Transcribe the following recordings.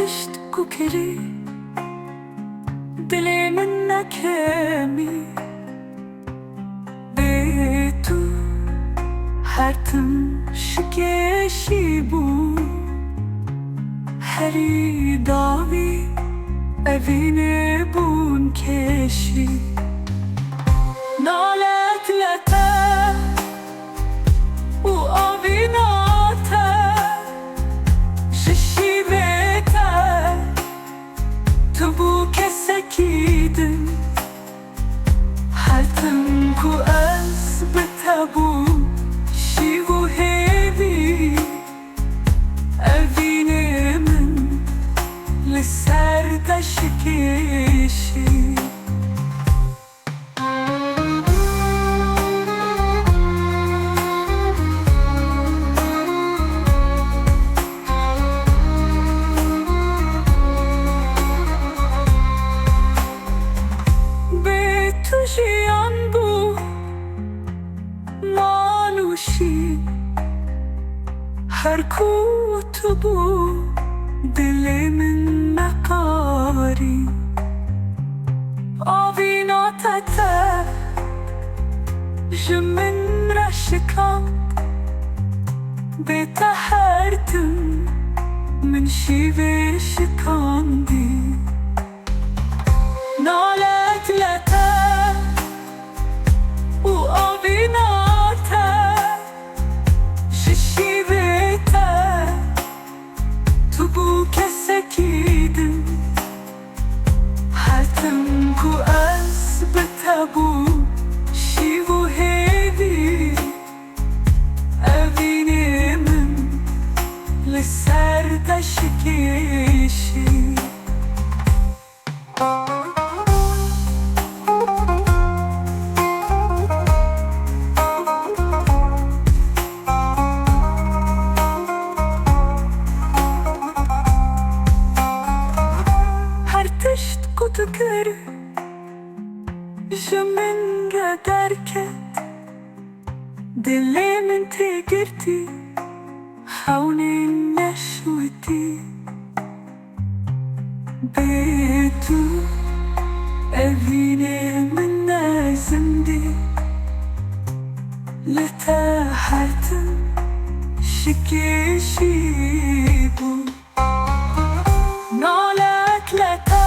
تشت كوكري دلي منك همي بيتو هرتم شكيشي بو هري داوي evine bun keşi nalet lete u avinate şişivete tu bu kesekidin haltım ku ez betabu şivu hevi evine min لسرد شكيشي بتجيان بو مالوشي هركوت بو دلي من مقاري آویناتته جمن رشکان بتهردم من شیوه شکاندی نالت لته و آویناته شیوه تو بو kesekidin haltım ku ez betabu şivu hevi evinimin liserde şikişi تشت كتكر جمن قدركت دلي من تقرتي حوني نشوتي بيتو evine من نازمدي لتاحتم شكيشيبو نالك لتا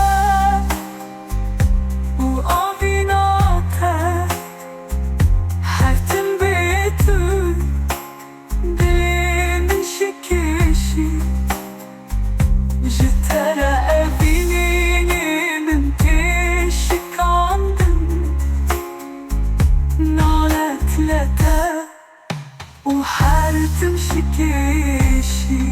وحارتم شكيشي